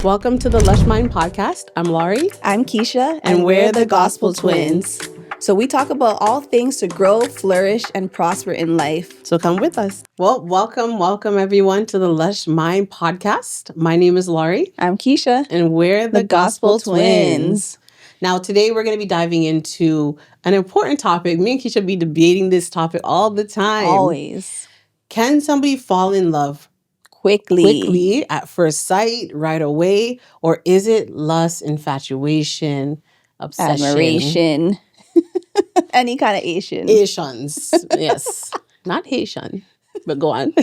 Welcome to the Lush Mind podcast. I'm Laurie. I'm Keisha. And we're the Gospel Twins. So we talk about all things to grow, flourish, and prosper in life. So come with us. Well, welcome everyone to the Lush Mind podcast. My name is Laurie. I'm Keisha. And we're the Gospel Twins. Now, today we're going to be diving into an important topic. Me and Keisha be debating this topic all the time. Always. Can somebody fall in love Quickly at first sight, right away? Or is it lust, infatuation, obsession? Admiration. Any kind of Asian. Asians. Yes. Not Haitian, but go on.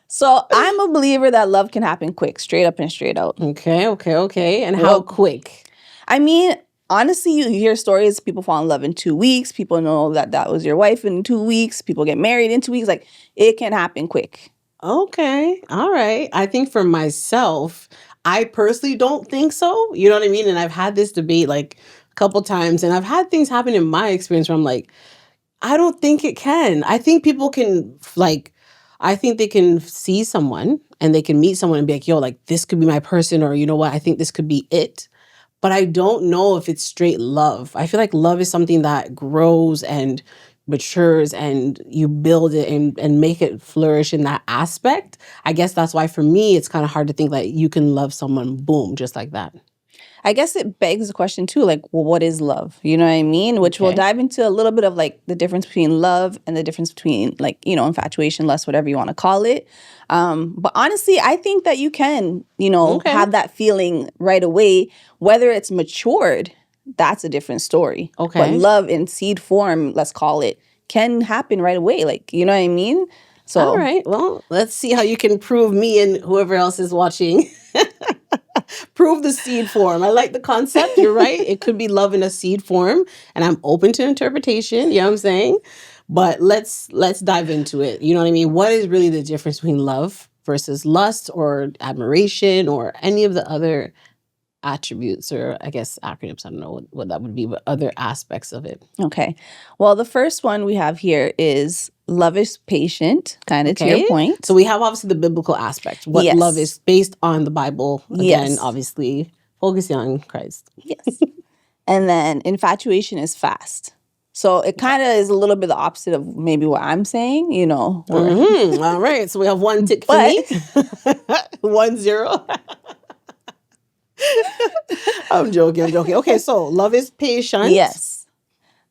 So I'm a believer that love can happen quick, straight up and straight out. Okay. And how quick? I mean, honestly, you hear stories, people fall in love in 2 weeks. People know that was your wife in 2 weeks. People get married in 2 weeks. Like, it can happen quick. Okay. All right. I think for myself, I personally don't think so. You know what I mean? And I've had this debate like a couple times, and I've had things happen in my experience where I'm like, I don't think it can. I think people can I think they can see someone and they can meet someone and be like, yo, like this could be my person, or you know what? I think this could be it. But I don't know if it's straight love. I feel like love is something that grows and matures and you build it and make it flourish in that aspect. I guess that's why for me, it's kind of hard to think that you can love someone, boom, just like that. I guess it begs the question too, like, well, what is love? You know what I mean? Which we'll dive into a little bit of like the difference between love and the difference between like, you know, infatuation, lust, whatever you want to call it. But honestly, I think that you can, have that feeling right away, whether it's matured. That's a different story. Okay. But love in seed form, let's call it, can happen right away. Like, you know what I mean? So, all right. Well, let's see how you can prove me and whoever else is watching. Prove the seed form. I like the concept. You're right. It could be love in a seed form. And I'm open to interpretation. You know what I'm saying? But let's dive into it. You know what I mean? What is really the difference between love versus lust or admiration or any of the other attributes, or I guess acronyms, I don't know what that would be, but other aspects of it. Okay. Well, the first one we have here is love is patient, kind of to your point. So we have obviously the biblical aspect, what love is based on the Bible. Again, obviously focusing on Christ. Yes. And then infatuation is fast. So it kind of is a little bit the opposite of maybe what I'm saying, All right. So we have one tick for me. 1-0. I'm joking. Okay, so love is patient. Yes.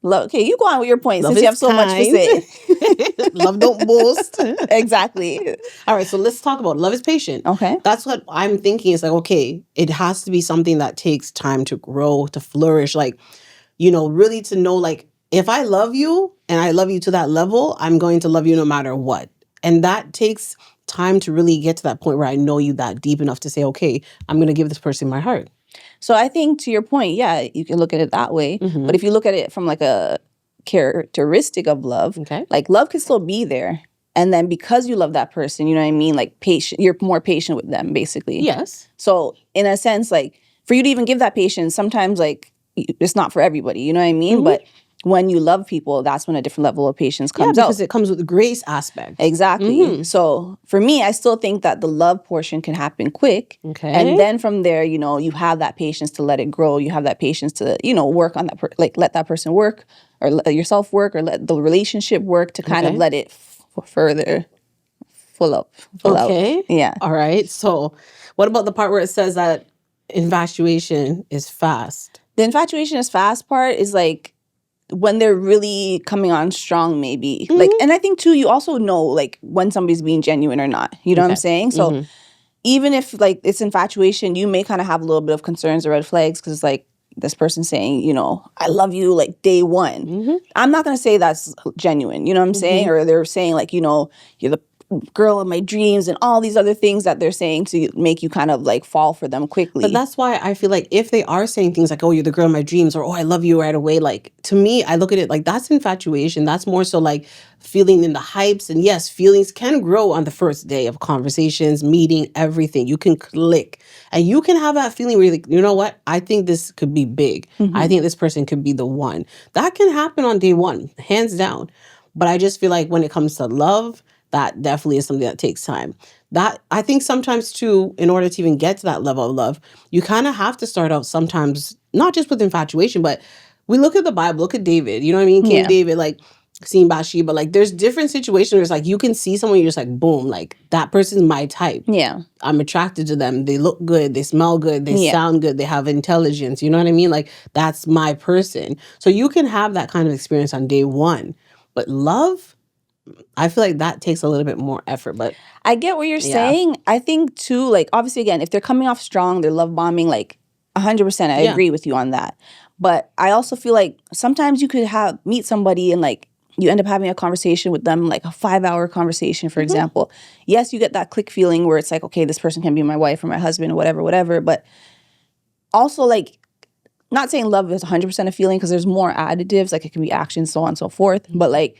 Okay, you go on with your point Love since you have so much to say. Love don't boast. Exactly. All right, so let's talk about love is patient. Okay. That's what I'm thinking. It's like, okay, it has to be something that takes time to grow, to flourish. Like, really to know, like, if I love you and I love you to that level, I'm going to love you no matter what. And that takes time to really get to that point where I know you that deep enough to say, okay, I'm going to give this person my heart. So I think to your point, yeah, you can look at it that way. Mm-hmm. But if you look at it from like a characteristic of love, like love can still be there. And then because you love that person, you know what I mean? Like patient, you're more patient with them, basically. Yes. So in a sense, like for you to even give that patience, sometimes like it's not for everybody, you know what I mean? Mm-hmm. But when you love people, that's when a different level of patience comes out. Because it comes with the grace aspect. Exactly. Mm-hmm. So for me, I still think that the love portion can happen quick. Okay. And then from there, you have that patience to let it grow. You have that patience to, work on that, let that person work or let yourself work or let the relationship work to kind of let it further full out. Yeah. All right. So what about the part where it says that infatuation is fast? The infatuation is fast part is like, when they're really coming on strong, maybe. Mm-hmm. Like, and I think too, you also know like when somebody's being genuine or not. You know what I'm saying? So even if like it's infatuation, you may kind of have a little bit of concerns or red flags because like this person saying, I love you like day one. Mm-hmm. I'm not going to say that's genuine. You know what I'm saying? Or they're saying like, you're the girl of my dreams and all these other things that they're saying to make you kind of like fall for them quickly. But that's why I feel like if they are saying things like, oh, you're the girl of my dreams, or oh, I love you right away, like to me, I look at it like that's infatuation. That's more so like feeling in the hypes. And yes, feelings can grow on the first day of conversations, meeting, everything. You can click and you can have that feeling where you're like, you know what? I think this could be big. Mm-hmm. I think this person could be the one. That can happen on day one, hands down. But I just feel like when it comes to love, that definitely is something that takes time. that I think sometimes too, in order to even get to that level of love, you kind of have to start out sometimes not just with infatuation, but we look at the Bible, look at David, you know what I mean? King David, like seeing Bathsheba, like there's different situations where it's like you can see someone, you're just like, boom, like that person's my type. Yeah. I'm attracted to them. They look good. They smell good. They sound good. They have intelligence. You know what I mean? Like that's my person. So you can have that kind of experience on day one. But love, I feel like that takes a little bit more effort. But I get what you're saying. I think too, like obviously again, if they're coming off strong, they're love bombing, like 100%. I agree with you on that. But I also feel like sometimes you could meet somebody and like you end up having a conversation with them, like a 5-hour conversation, for example. Yes, you get that click feeling where it's like, okay, this person can be my wife or my husband or whatever. But also like, not saying love is 100% a feeling because there's more additives, like it can be action, so on and so forth. But like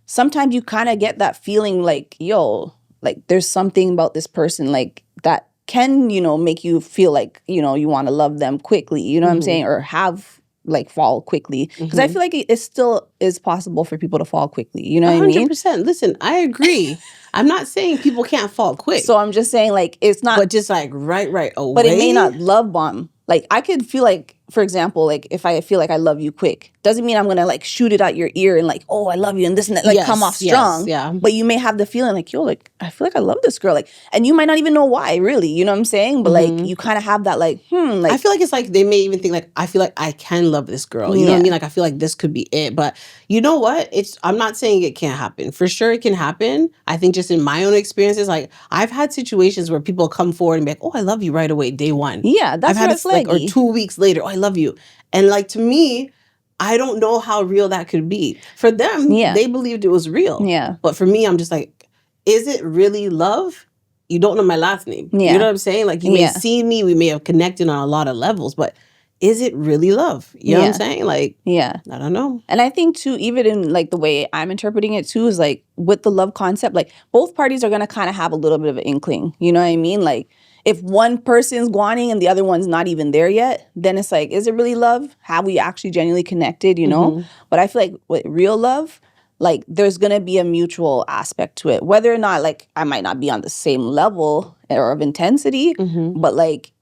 sometimes you kind of get that feeling like, yo, like there's something about this person like that can, make you feel like, you want to love them quickly, you know what I'm saying? Or have like fall quickly. Because I feel like it still is possible for people to fall quickly, you know what I mean? 100%. Listen, I agree. I'm not saying people can't fall quick. So I'm just saying like it's not. But just like right away. But it may not love bomb. Like I could feel like, for example, like if I feel like I love you quick, doesn't mean I'm going to like shoot it out your ear and like, oh, I love you and this and that, like come off strong. Yeah. But you may have the feeling like, yo, like I feel like I love this girl. Like, and you might not even know why really, you know what I'm saying? But like you kind of have that like, like. I feel like it's like they may even think like, I feel like I can love this girl. You know what I mean? Like I feel like this could be it. But you know what? I'm not saying it can't happen. For sure it can happen. I think just in my own experiences, like I've had situations where people come forward and be like, oh, I love you right away, day one. Yeah, that's I've had like, or 2 weeks later, oh, I love you. And like to me, I don't know how real that could be. For them, they believed it was real. Yeah. But for me, I'm just like, is it really love? You don't know my last name. Yeah. You know what I'm saying? Like you may have seen me, we may have connected on a lot of levels, but is it really love? You know what I'm saying? Like, I don't know. And I think too, even in like the way I'm interpreting it too, is like with the love concept, like both parties are gonna kind of have a little bit of an inkling. You know what I mean? Like if one person's guaning and the other one's not even there yet, then it's like, is it really love? Have we actually genuinely connected, you know? But I feel like with real love, like there's going to be a mutual aspect to it. Whether or not, like, I might not be on the same level or of intensity, but like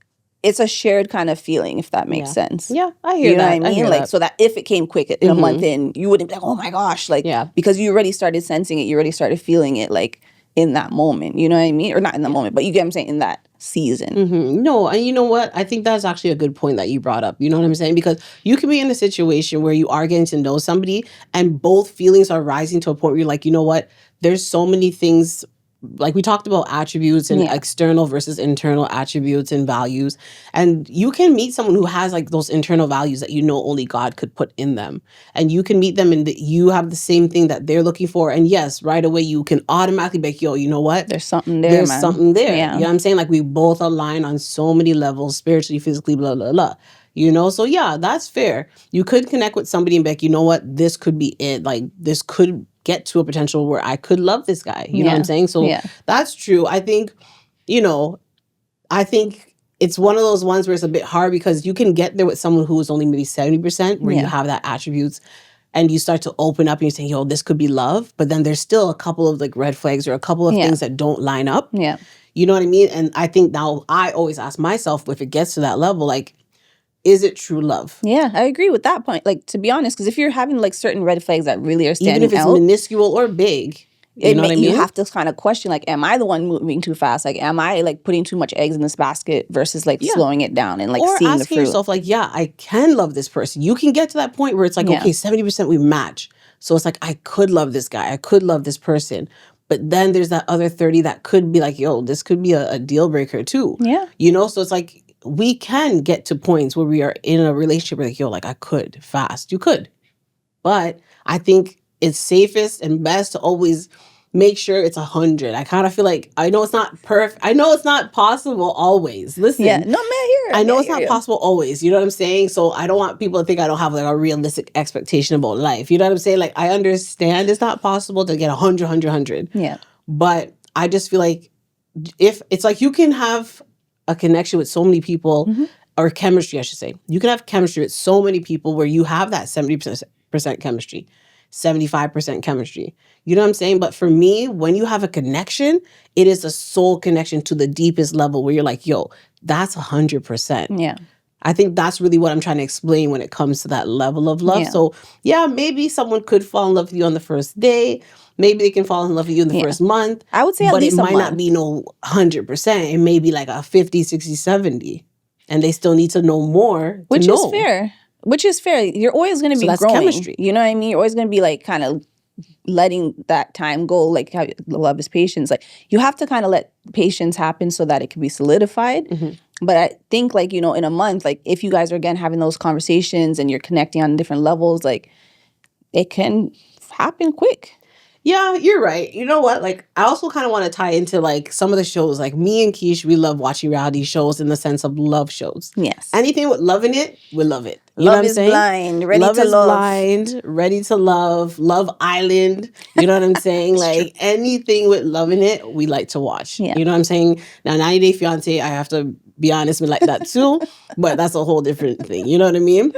it's a shared kind of feeling, if that makes sense. Yeah, I hear that. You know what I mean? Like, so that if it came quick in a month in, you wouldn't be like, oh my gosh, like, because you already started sensing it, you already started feeling it, like, in that moment, you know what I mean? Or not in the moment, but you get what I'm saying, in that season. No, and you know what? I think that's actually a good point that you brought up. You know what I'm saying? Because you can be in a situation where you are getting to know somebody and both feelings are rising to a point where you're like, you know what? There's so many things, like we talked about attributes and external versus internal attributes and values. And you can meet someone who has like those internal values that you know only God could put in them. And you can meet them and you have the same thing that they're looking for. And yes, right away you can automatically be like, yo, you know what? There's something there, There's man. something there. Yeah. You know what I'm saying? Like we both align on so many levels, spiritually, physically, blah, blah, blah. You know? So yeah, that's fair. You could connect with somebody and be like, you know what? This could be it. Like this could get to a potential where I could love this guy. You know what I'm saying? So that's true. I think, I think it's one of those ones where it's a bit hard because you can get there with someone who is only maybe 70% where you have that attributes and you start to open up and you say, yo, this could be love. But then there's still a couple of like red flags or a couple of things that don't line up. Yeah. You know what I mean? And I think now I always ask myself if it gets to that level, like, is it true love? Yeah, I agree with that point. Like, to be honest, because if you're having like certain red flags that really are standing out. Even if it's minuscule or big. You know what I mean? You have to kind of question, like, am I the one moving too fast? Like, am I like putting too much eggs in this basket versus like slowing it down and like or seeing the asking fruit? yourself, like, yeah, I can love this person. You can get to that point where it's like, okay, 70% we match. So it's like, I could love this guy. I could love this person. But then there's that other 30 that could be like, yo, this could be a deal breaker too. Yeah. You know, so it's like, we can get to points where we are in a relationship where like, yo, like I could fast. You could. But I think it's safest and best to always make sure it's 100. I kind of feel like, I know it's not perfect. I know it's not possible always. Listen. Yeah. No, man, I know it's not possible always. You know what I'm saying? So I don't want people to think I don't have like a realistic expectation about life. You know what I'm saying? Like I understand it's not possible to get 100. Yeah. But I just feel like if it's like you can have a connection with so many people or chemistry, I should say. You can have chemistry with so many people where you have that 70% chemistry. 75% chemistry. You know what I'm saying? But for me, when you have a connection, it is a soul connection to the deepest level where you're like, yo, that's 100%. Yeah. I think that's really what I'm trying to explain when it comes to that level of love. Yeah. So yeah, maybe someone could fall in love with you on the first day. Maybe they can fall in love with you in the first month. I would say at but least it a might not month. be no 100%. It may be like a 50, 60, 70. And they still need to know more Which to is know. fair. Which is fair. You're always going to be that's growing. chemistry. You know what I mean? You're always going to be like kind of letting that time go, like how love is patience. Like you have to kind of let patience happen so that it can be solidified. But I think like, you know, in a month, like if you guys are again having those conversations and you're connecting on different levels, like it can happen quick. Yeah, you're right. You know what? Like, I also kind of want to tie into like some of the shows. Like me and Keish, we love watching reality shows in the sense of love shows. Yes. Anything with love in it, we love it. You know Love what I'm is saying? blind, ready love to is love. blind, ready to love, Love Island. You know what I'm saying? Like anything with love in it, we like to watch. Yeah. You know what I'm saying? Now, 90 Day Fiance, I have to be honest, we like that too, but that's a whole different thing. You know what I mean?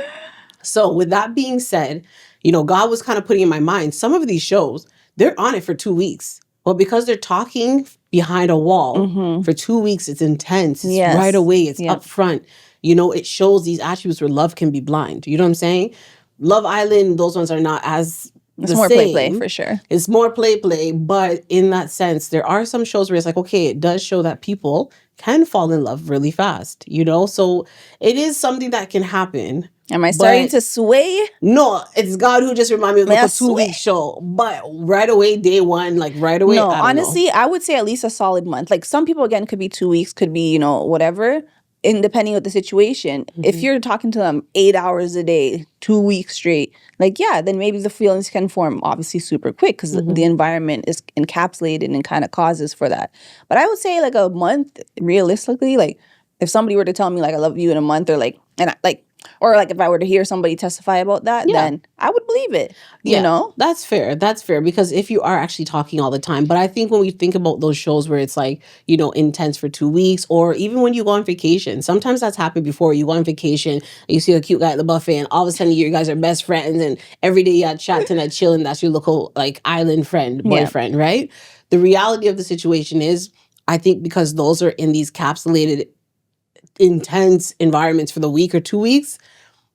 So with that being said, you know, God was kind of putting in my mind, some of these shows, they're on it for 2 weeks. But because they're talking behind a wall for 2 weeks, it's intense. It's right away. It's upfront. You know, it shows these attributes where love can be blind. You know what I'm saying? Love Island, those ones are not as It's the more same. play for sure. It's more play. But in that sense, there are some shows where it's like, okay, it does show that people can fall in love really fast, you know? So it is something that can happen. Am I starting to sway? No, it's God who just reminded me of like a sway? 2-week show. But right away, day one, like right away, No, I don't honestly, know. I would say at least a solid month. Like some people, again, could be 2 weeks, could be, you know, whatever. And depending on the situation, if you're talking to them 8 hours a day, 2 weeks straight, like, yeah, then maybe the feelings can form obviously super quick because the environment is encapsulated and kind of causes for that. But I would say like a month, realistically, like if somebody were to tell me like I love you in a month or like, and I, like, or like if I were to hear somebody testify about that, then I would believe it. You know? That's fair. That's fair because if you are actually talking all the time. But I think when we think about those shows where it's like, you know, intense for 2 weeks or even when you go on vacation, sometimes that's happened before. You go on vacation and you see a cute guy at the buffet and all of a sudden you guys are best friends and every day you're chatting and chilling. That's your local like island friend, boyfriend, right? The reality of the situation is, I think because those are in these capsulated intense environments for the week or 2 weeks,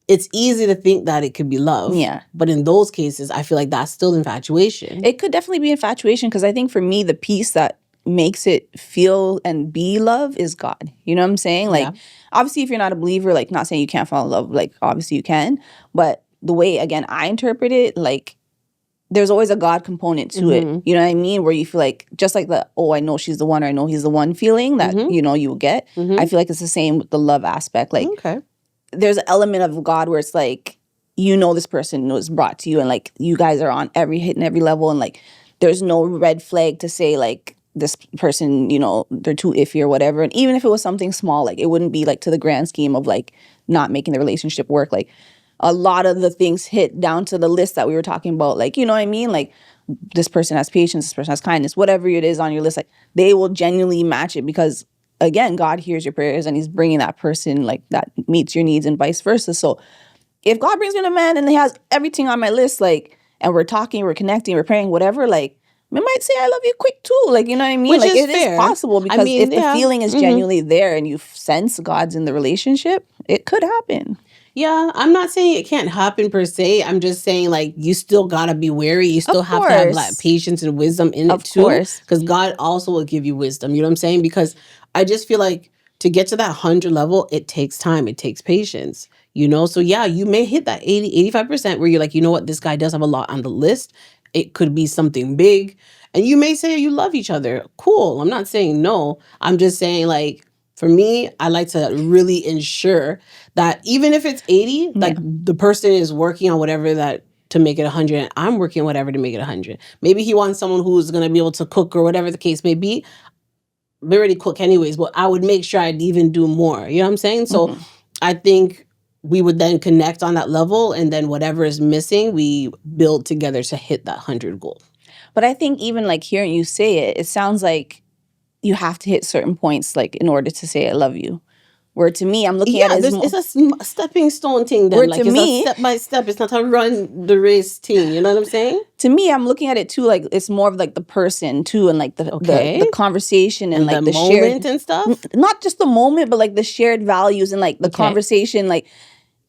it's easy to think that it could be love. Yeah. But in those cases, I feel like that's still infatuation. It could definitely be infatuation because I think for me, the piece that makes it feel and be love is God. You know what I'm saying? Like, obviously, if you're not a believer, like, not saying you can't fall in love, like, obviously you can. But the way, again, I interpret it, like, there's always a God component to it. You know what I mean? Where you feel like, just like the, oh, I know she's the one or I know he's the one feeling that, you know, you will get. I feel like it's the same with the love aspect. Like, there's an element of God where it's like, you know, this person was brought to you and like, you guys are on every hit and every level. And like, there's no red flag to say like, this person, you know, they're too iffy or whatever. And even if it was something small, like it wouldn't be like to the grand scheme of like not making the relationship work. Like a lot of the things hit down to the list that we were talking about. Like, you know what I mean? Like this person has patience, this person has kindness, whatever it is on your list, like they will genuinely match it because again, God hears your prayers and he's bringing that person like that meets your needs and vice versa. So if God brings me a man and he has everything on my list, like, and we're talking, we're connecting, we're praying, whatever, like, I might say I love you quick too. Like, you know what I mean? Which like, is it is possible because if the feeling is genuinely there and you sense God's in the relationship, it could happen. Yeah, I'm not saying it can't happen per se. I'm just saying like you still gotta be wary. You still have to have like patience and wisdom in it too. Because God also will give you wisdom. You know what I'm saying? Because I just feel like to get to that 100 level, it takes time. It takes patience. You know? So yeah, you may hit that 80, 85% where you're like, you know what? This guy does have a lot on the list. It could be something big. And you may say you love each other. Cool. I'm not saying no. I'm just saying like, for me, I like to really ensure that even if it's 80, like the person is working on whatever that to make it 100 and I'm working on whatever to make it 100. Maybe he wants someone who's going to be able to cook or whatever the case may be. We already cook anyways, but I would make sure I'd even do more. You know what I'm saying? So I think we would then connect on that level and then whatever is missing, we build together to hit that 100 goal. But I think even like hearing you say it, it sounds like you have to hit certain points like in order to say I love you. Where to me, I'm looking at it as it's a stepping stone thing then. Where Like to it's me- a step by step. It's not a run the race thing. You know what I'm saying? to me, I'm looking at it too, like it's more of like the person too, and like the Okay. the conversation and like the moment shared and stuff. not just the moment, but like the shared values and like the conversation. Like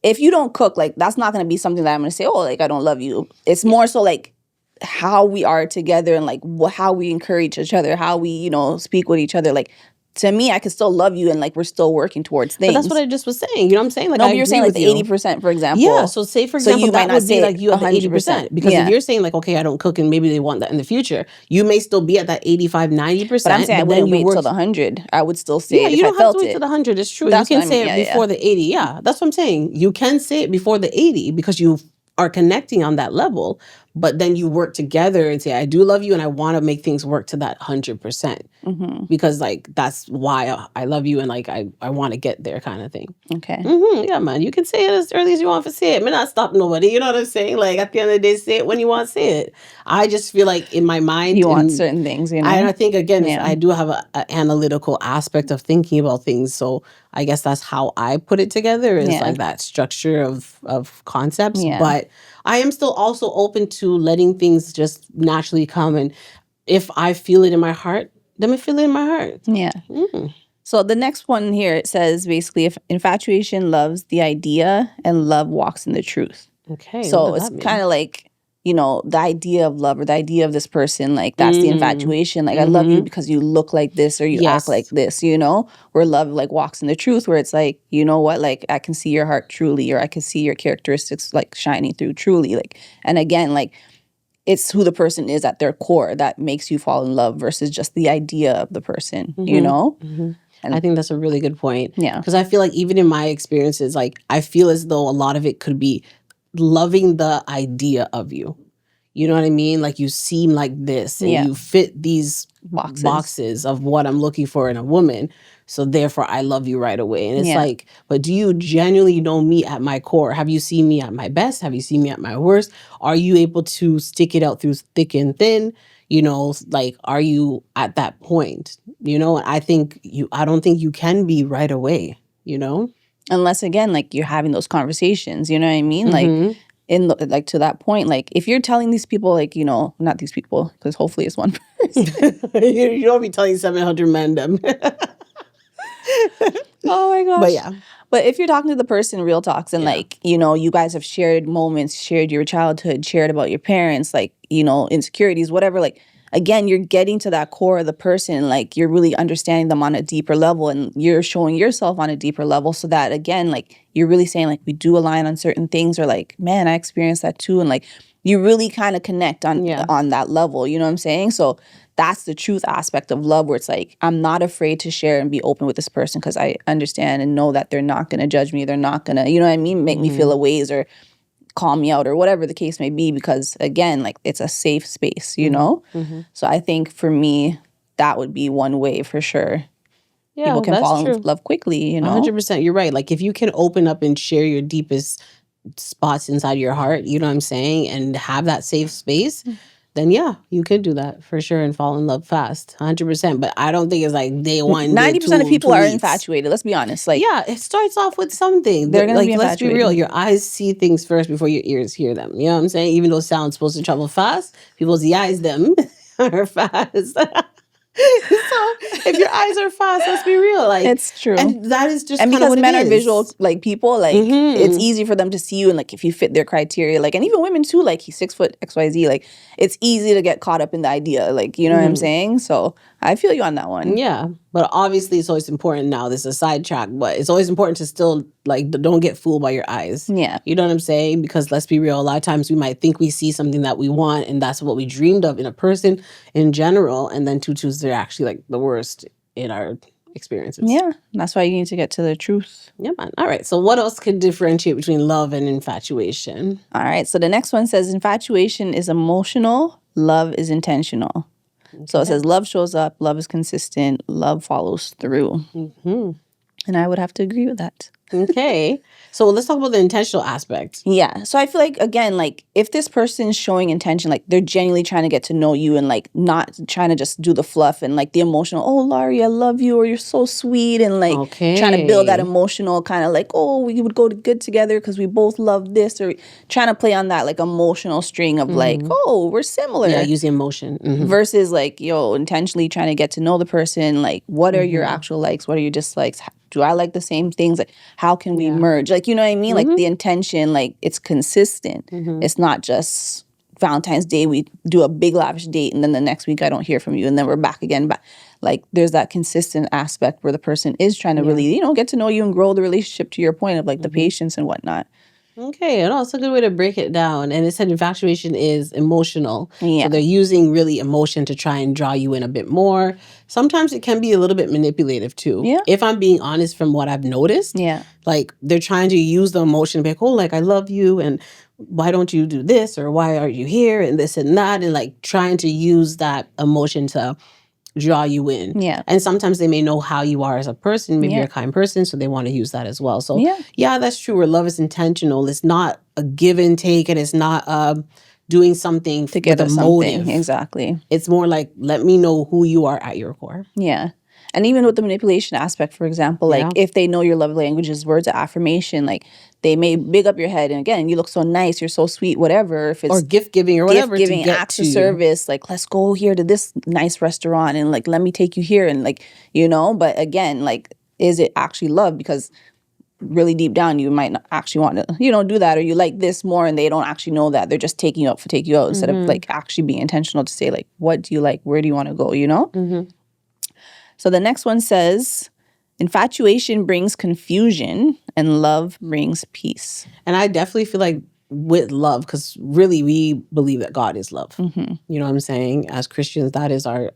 if you don't cook, like that's not going to be something that I'm going to say, oh, like I don't love you. It's more so like how we are together and like how we encourage each other, how we, you know, speak with each other. Like to me, I can still love you and like we're still working towards things. But that's what I just was saying. You know what I'm saying? Like no, I but you're agree saying like with the you. 80%, for example. Yeah. So say for example, you might that not would be say like you have the 100%. 80%. Because if you're saying like, okay, I don't cook and maybe they want that in the future, you may still be at that 85, 90%. But I'm saying I wouldn't wait till the 100. I would still say it you if don't I have felt to wait it. till the 100. It's true. That's You what can I say mean. it Yeah, before the 80. Yeah, that's what I'm saying. You can say it before the 80 because you are connecting on that level. But then you work together and say, I do love you and I want to make things work to that 100%. Because like that's why I love you and like I want to get there kind of thing. Okay. Yeah, man. You can say it as early as you want to say it. I'm not stopping nobody. You know what I'm saying? Like at the end of the day, say it when you want to say it. I just feel like in my mind, You want certain things, you know? I think again, Yeah. I do have an analytical aspect of thinking about things. So I guess that's how I put it together is like that structure of concepts. Yeah. But I am still also open to letting things just naturally come. And if I feel it in my heart, then I feel it in my heart. Yeah. So the next one here, it says basically, if infatuation loves the idea and love walks in the truth. Okay. So it's kind of like, you know, the idea of love or the idea of this person, like that's the infatuation. Like I love you because you look like this or you act like this, you know, where love like walks in the truth, where it's like, you know what, like I can see your heart truly, or I can see your characteristics like shining through truly. Like, and again, like it's who the person is at their core that makes you fall in love versus just the idea of the person, you know? I think that's a really good point. Yeah. Because I feel like even in my experiences, like I feel as though a lot of it could be loving the idea of you. You know what I mean? Like you seem like this and you fit these boxes of what I'm looking for in a woman. So therefore I love you right away. And it's like, but do you genuinely know me at my core? Have you seen me at my best? Have you seen me at my worst? Are you able to stick it out through thick and thin? You know, like, are you at that point? You know, I don't think you can be right away, you know? Unless, again, like you're having those conversations, you know what I mean? Like, like to that point, like if you're telling these people, like, you know, not these people, because hopefully it's one person. You don't be telling 700 men them. Oh my gosh. But yeah. But if you're talking to the person, real talks, and like, you know, you guys have shared moments, shared your childhood, shared about your parents, like, you know, insecurities, whatever, like, again, you're getting to that core of the person, like you're really understanding them on a deeper level and you're showing yourself on a deeper level so that, again, like you're really saying like we do align on certain things or like, man, I experienced that too. And like you really kind of connect on that level, you know what I'm saying? So that's the truth aspect of love where it's like, I'm not afraid to share and be open with this person because I understand and know that they're not going to judge me. They're not going to, you know what I mean, make me feel a ways or call me out or whatever the case may be because, again, like it's a safe space, you know? So I think for me, that would be one way for sure. Yeah, people can fall in love quickly, you know? 100%. You're right. Like if you can open up and share your deepest spots inside your heart, you know what I'm saying, and have that safe space, then yeah, you could do that for sure and fall in love fast, 100%. But I don't think it's like day one. 90% of people are infatuated. Let's be honest. Like, yeah, it starts off with something. They're gonna be let's be infatuated. real. Your eyes see things first before your ears hear them. You know what I'm saying? Even though sound's supposed to travel fast, people's eyes them are fast. So if your eyes are fast, let's be real. Like it's true, and that is just and because what men are visual like people, like it's easy for them to see you and like if you fit their criteria, like and even women too. Like he's 6 foot XYZ, like it's easy to get caught up in the idea, like you know what I'm saying. So I feel you on that one. Yeah, but obviously it's always important. Now this is a sidetrack, but it's always important to still like don't get fooled by your eyes. Yeah, you know what I'm saying? Because let's be real, a lot of times we might think we see something that we want, and that's what we dreamed of in a person in general, and then tutus they're actually like the worst in our experiences. Yeah, that's why you need to get to the truth. Yeah, man. All right. So what else could differentiate between love and infatuation? All right. So the next one says infatuation is emotional, love is intentional. Okay. So it says love shows up, love is consistent, love follows through. And I would have to agree with that. Okay. So let's talk about the intentional aspect. Yeah. So I feel like, again, like if this person's showing intention, like they're genuinely trying to get to know you and like not trying to just do the fluff and like the emotional, oh, Laurie, I love you, or you're so sweet. And like trying to build that emotional kind of like, oh, we would go to good together because we both love this, or trying to play on that like emotional string of like, oh, we're similar. Yeah, using emotion. Versus like, yo, intentionally trying to get to know the person. Like, what are your actual likes? What are your dislikes? Do I like the same things? Like, how can we merge? Like, you know what I mean? Like the intention, like it's consistent. It's not just Valentine's Day, we do a big lavish date and then the next week I don't hear from you and then we're back again. But like there's that consistent aspect where the person is trying to really, you know, get to know you and grow the relationship to your point of like the patience and whatnot. Okay, and also a good way to break it down. And it said infatuation is emotional. Yeah. So they're using really emotion to try and draw you in a bit more. Sometimes it can be a little bit manipulative too. Yeah. If I'm being honest from what I've noticed. Yeah. Like they're trying to use the emotion to be like, oh, like I love you and why don't you do this or why are you here and this and that, and like trying to use that emotion to draw you in. Yeah. And sometimes they may know how you are as a person. Maybe you're a kind person, so they want to use that as well. So yeah, that's true. Where love is intentional. It's not a give and take, and it's not doing something to get with a motive. Exactly. It's more like, let me know who you are at your core. Yeah. And even with the manipulation aspect, for example, like if they know your love language is words of affirmation, like they may big up your head. And again, you look so nice, you're so sweet, whatever. If it's or gift giving or whatever, gift giving, acts of service, like let's go here to this nice restaurant and like let me take you here and like, you know. But again, like, is it actually love? Because really deep down, you might not actually want to, you know, do that, or you like this more, and they don't actually know that. They're just taking you out for take you out instead of like actually being intentional to say like, what do you like? Where do you want to go? You know. So the next one says, infatuation brings confusion and love brings peace. And I definitely feel like with love, because really we believe that God is love. You know what I'm saying? As Christians, that is our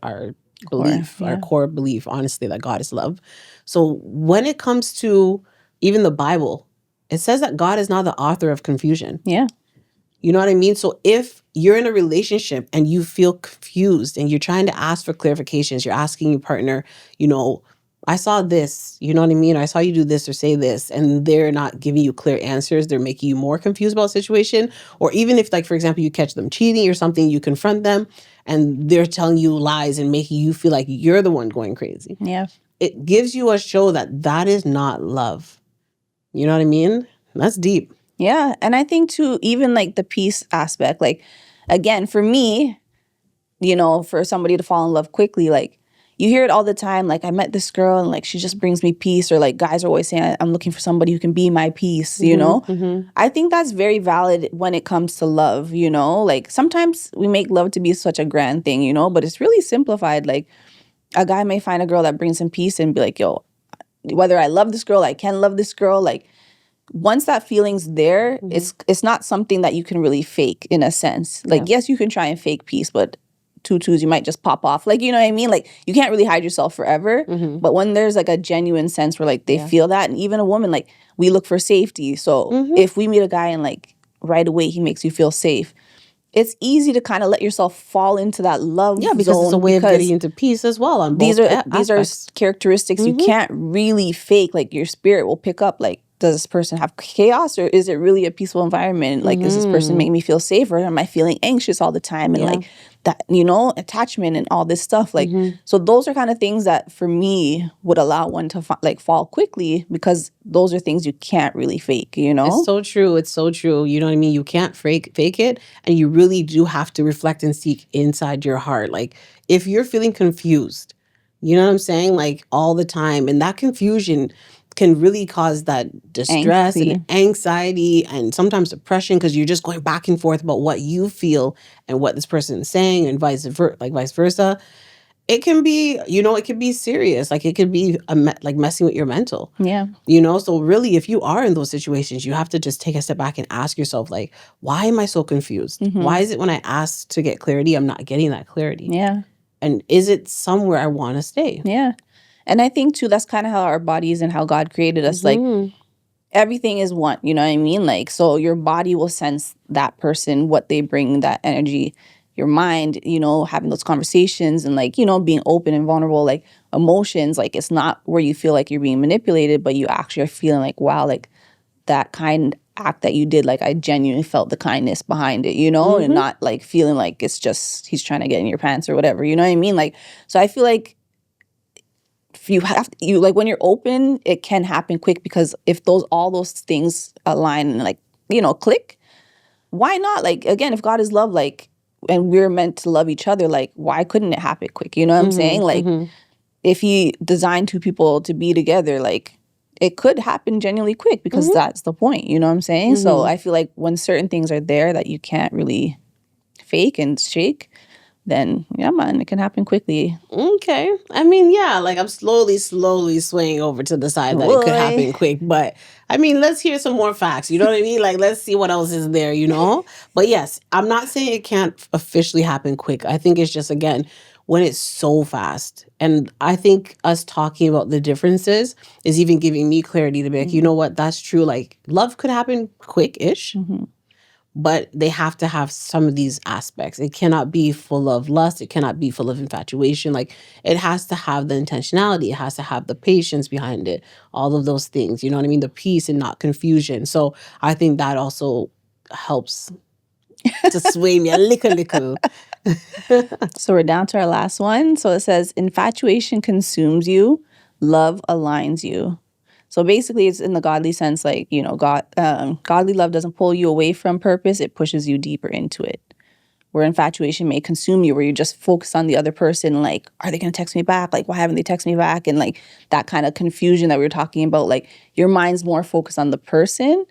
belief, our core belief, honestly, that God is love. So when it comes to even the Bible, it says that God is not the author of confusion. Yeah. You know what I mean? So if you're in a relationship and you feel confused and you're trying to ask for clarifications, you're asking your partner, you know, I saw this, you know what I mean? I saw you do this or say this, and they're not giving you clear answers. They're making you more confused about the situation. Or even if, like, for example, you catch them cheating or something, you confront them and they're telling you lies and making you feel like you're the one going crazy. Yeah. It gives you a show that that is not love. You know what I mean? That's deep. Yeah. And I think too, even like the peace aspect, like, again, for me, you know, for somebody to fall in love quickly, like, you hear it all the time, like, I met this girl and like she just brings me peace, or like guys are always saying, I'm looking for somebody who can be my peace, you know? I think that's very valid when it comes to love, you know? Like sometimes we make love to be such a grand thing, you know, but it's really simplified. Like a guy may find a girl that brings him peace and be like, yo, whether I love this girl, I can love this girl, like once that feeling's there, it's not something that you can really fake in a sense. Like, yes, you can try and fake peace, but tutus, you might just pop off. Like, you know what I mean? Like, you can't really hide yourself forever. But when there's like a genuine sense where like they feel that, and even a woman, like we look for safety. So if we meet a guy and like right away he makes you feel safe, it's easy to kind of let yourself fall into that love because zone, it's a way of getting into peace as well. On both these are characteristics you can't really fake. Like your spirit will pick up like, does this person have chaos, or is it really a peaceful environment? Like, does this person make me feel safe, or am I feeling anxious all the time? And like that, you know, attachment and all this stuff. Like, so those are kind of things that for me would allow one to like fall quickly, because those are things you can't really fake, you know? It's so true. It's so true. You know what I mean? You can't fake it. And you really do have to reflect and seek inside your heart. Like, if you're feeling confused, you know what I'm saying? Like all the time. And that confusion can really cause that distress and anxiety and sometimes depression, because you're just going back and forth about what you feel and what this person is saying, and vice versa. It can be, you know, it could be serious. Like it could be like messing with your mental. Yeah. You know, so really, if you are in those situations, you have to just take a step back and ask yourself, like, why am I so confused? Why is it when I ask to get clarity, I'm not getting that clarity? Yeah. And is it somewhere I want to stay? Yeah. And I think, too, that's kind of how our bodies and how God created us. Like, everything is one, you know what I mean? Like, so your body will sense that person, what they bring, that energy. your mind, you know, having those conversations and like, you know, being open and vulnerable, like emotions, like it's not where you feel like you're being manipulated, but you actually are feeling like, wow, like that kind act that you did, like I genuinely felt the kindness behind it, you know, and not like feeling like it's just he's trying to get in your pants or whatever, you know what I mean? Like, so I feel like if you like when you're open, it can happen quick because if all those things align and like, you know, click, why not? Like, again, if God is love, like, and we're meant to love each other, like, why couldn't it happen quick? You know what I'm saying? Like, if he designed two people to be together, like, it could happen genuinely quick because that's the point. You know what I'm saying? So I feel like when certain things are there that you can't really fake and shake, then yeah, man, it can happen quickly. Okay. I mean, yeah, like I'm slowly swaying over to the side that it could happen quick. But I mean, let's hear some more facts. You know what I mean? Like, let's see what else is there, you know? But yes, I'm not saying it can't officially happen quick. I think it's just, again, when it's so fast. And I think us talking about the differences is even giving me clarity to be like, you know what? That's true. Like, love could happen quick-ish. But they have to have some of these aspects. It cannot be full of lust. It cannot be full of infatuation. Like, it has to have the intentionality. It has to have the patience behind it. All of those things. You know what I mean? The peace and not confusion. So I think that also helps to sway me a little. So we're down to our last one. So it says, infatuation consumes you, love aligns you. So basically, it's in the godly sense, like, you know, godly love doesn't pull you away from purpose. It pushes you deeper into it. Where infatuation may consume you, where you just focus on the other person, like, are they going to text me back? Like, why haven't they texted me back? And like that kind of confusion that we were talking about, like your mind's more focused on the person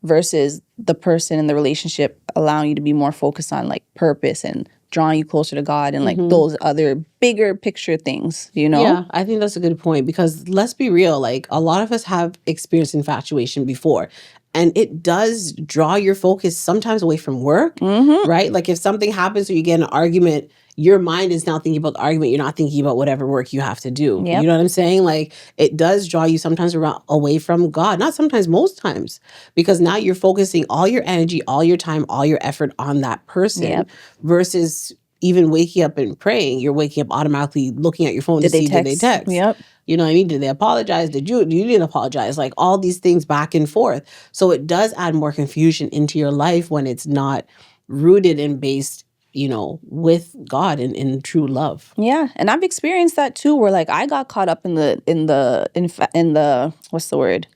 versus the person in the relationship allowing you to be more focused on like purpose and drawing you closer to God and like those other bigger picture things, you know? Yeah, I think that's a good point because let's be real, like a lot of us have experienced infatuation before. And it does draw your focus sometimes away from work, right? Like if something happens or you get in an argument, your mind is now thinking about the argument. You're not thinking about whatever work you have to do. Yep. You know what I'm saying? Like it does draw you sometimes away from God. Not sometimes, most times. Because now you're focusing all your energy, all your time, all your effort on that person versus even waking up and praying. You're waking up automatically looking at your phone did they text? Yep. You know what I mean? Did they apologize? You didn't apologize? Like all these things back and forth. So it does add more confusion into your life when it's not rooted and based, you know, with God and in true love. Yeah, and I've experienced that too, where like I got caught up in the what's the word?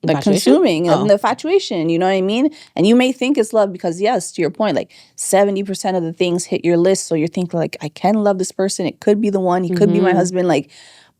Like consuming and the infatuation, you know what I mean? And you may think it's love because yes, to your point, like 70% of the things hit your list. So you're thinking like, I can love this person. It could be the one. He could be my husband. Like,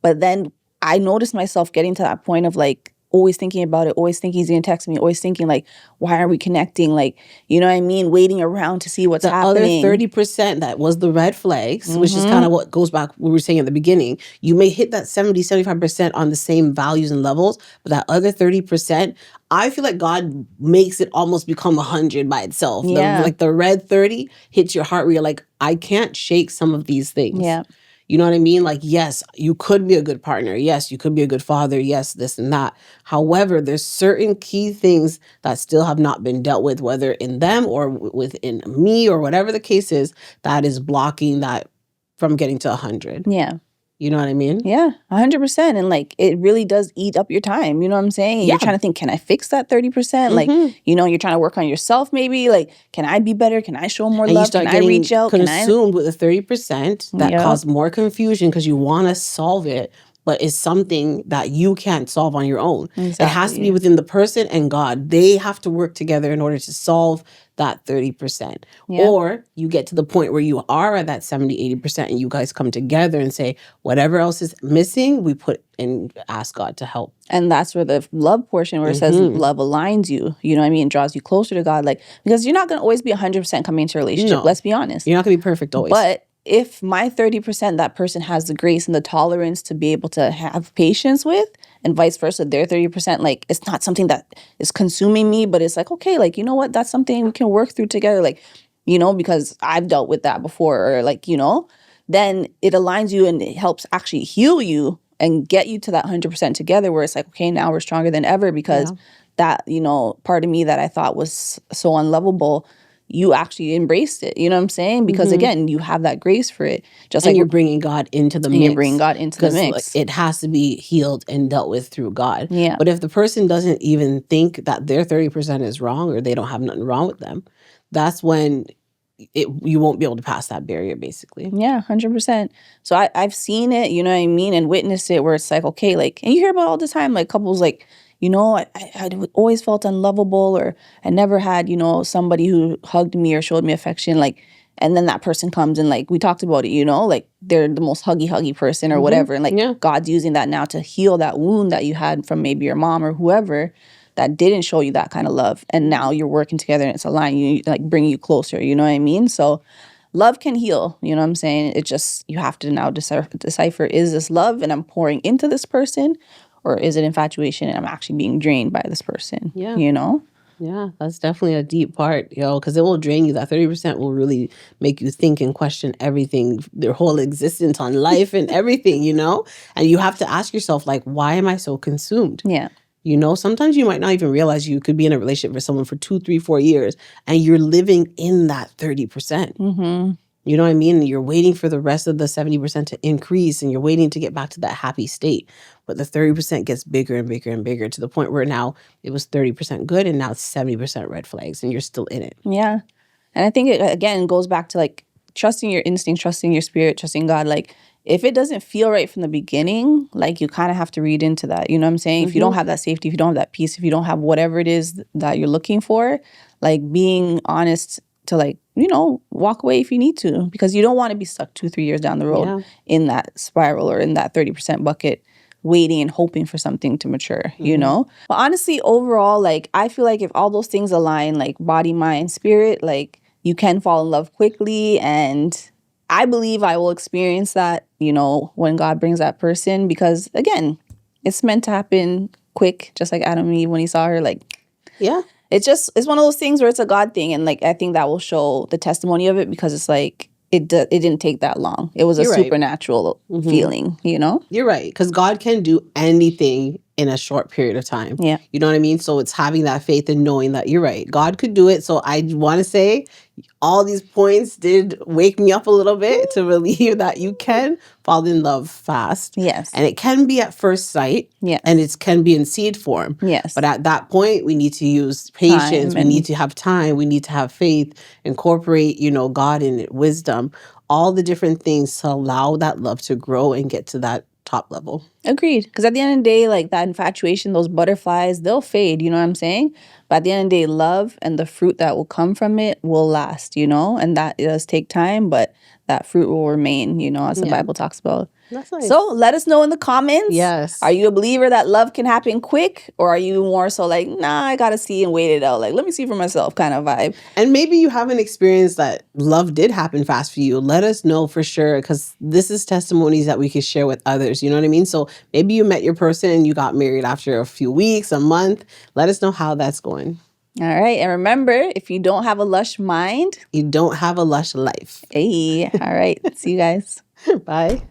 but then I noticed myself getting to that point of like always thinking about it, always thinking he's gonna text me, always thinking like, why are we connecting? Like, you know what I mean? Waiting around to see what's happening. The other 30% that was the red flags, which is kind of what goes back what we were saying at the beginning. You may hit that 75% on the same values and levels, but that other 30%, I feel like God makes it almost become 100 by itself. Yeah. Like the red 30 hits your heart where you're like, I can't shake some of these things. Yeah. You know what I mean? Like, yes, you could be a good partner. Yes, you could be a good father. Yes, this and that. However, there's certain key things that still have not been dealt with, whether in them or within me or whatever the case is, that is blocking that from getting to 100. Yeah. You know what I mean? Yeah, 100%. And like, it really does eat up your time. You know what I'm saying? And you're trying to think, can I fix that 30%? Like, you know, you're trying to work on yourself maybe. Like, can I be better? Can I show more love? Can I reach out? Consumed with the 30% that cause more confusion because you want to solve it, but it's something that you can't solve on your own. Exactly. It has to be within the person and God. They have to work together in order to solve that 30%. Yep. Or you get to the point where you are at that 70-80% and you guys come together and say, whatever else is missing, we put and ask God to help. And that's where the love portion where it says love aligns you, you know what I mean? Draws you closer to God. Like, because you're not going to always be 100% coming into a relationship. No. Let's be honest. You're not going to be perfect always. But if my 30%, that person has the grace and the tolerance to be able to have patience with, and vice versa, their 30%, like, it's not something that is consuming me, but it's like, okay, like, you know what, that's something we can work through together, like, you know, because I've dealt with that before, or like, you know, then it aligns you and it helps actually heal you and get you to that 100% together where it's like, okay, now we're stronger than ever because that, you know, part of me that I thought was so unlovable you actually embraced it. You know what I'm saying? Because again, you have that grace for it. Just And like you're bringing God into the mix. you're bringing God into the mix. Like, it has to be healed and dealt with through God. Yeah. But if the person doesn't even think that their 30% is wrong, or they don't have nothing wrong with them, that's when you won't be able to pass that barrier, basically. Yeah, 100%. So I've seen it, you know what I mean, and witnessed it where it's like, okay, like, and you hear about all the time, like couples like, you know, I always felt unlovable, or I never had, you know, somebody who hugged me or showed me affection, like, and then that person comes and like, we talked about it, you know, like they're the most huggy person or whatever. And like God's using that now to heal that wound that you had from maybe your mom or whoever that didn't show you that kind of love. And now you're working together and it's aligned, you like bringing you closer, you know what I mean? So love can heal, you know what I'm saying? It just, you have to now decipher, is this love and I'm pouring into this person, or is it infatuation and I'm actually being drained by this person? Yeah. You know? Yeah, that's definitely a deep part, because it will drain you. That 30% will really make you think and question everything, their whole existence on life and everything, And you have to ask yourself, like, why am I so consumed? Yeah. Sometimes you might not even realize you could be in a relationship with someone for 2, 3, 4 years, and you're living in that 30%. You know what I mean? You're waiting for the rest of the 70% to increase, and you're waiting to get back to that happy state. But the 30% gets bigger and bigger and bigger, to the point where now it was 30% good and now it's 70% red flags, and you're still in it. Yeah. And I think it, again, goes back to like trusting your instinct, trusting your spirit, trusting God. Like if it doesn't feel right from the beginning, like you kind of have to read into that. You know what I'm saying? If you don't have that safety, if you don't have that peace, if you don't have whatever it is that you're looking for, like being honest to like, walk away if you need to, because you don't want to be stuck 2-3 years down the road in that spiral or in that 30% bucket, waiting and hoping for something to mature, But honestly, overall, like I feel like if all those things align, like body, mind, spirit, like you can fall in love quickly. And I believe I will experience that, when God brings that person, because again, it's meant to happen quick, just like Adam and Eve when he saw her, like, yeah. It's one of those things where it's a God thing. And like, I think that will show the testimony of it, because it's like, it didn't take that long. It was a supernatural feeling, You're right, because God can do anything in a short period of time. Yeah. You know what I mean? So it's having that faith and knowing that you're right. God could do it. So I want to say all these points did wake me up a little bit to believe that you can fall in love fast. Yes. And it can be at first sight. Yes. And it can be in seed form. Yes. But at that point, we need to use patience. We need to have time. We need to have faith, incorporate, God in it, wisdom, all the different things to allow that love to grow and get to that top level. Agreed. Because at the end of the day, like that infatuation, those butterflies, they'll fade, you know what I'm saying? But at the end of the day, love and the fruit that will come from it will last, And that does take time, but that fruit will remain, as the Bible talks about. That's nice. So let us know in the comments. Yes. Are you a believer that love can happen quick? Or are you more so like, nah, I got to see and wait it out. Like, let me see for myself kind of vibe. And maybe you haven't experienced that love did happen fast for you. Let us know for sure, because this is testimonies that we can share with others. You know what I mean? So maybe you met your person and you got married after a few weeks, a month. Let us know how that's going. All right. And remember, if you don't have a lush mind, you don't have a lush life. Hey. All right. See you guys. Bye.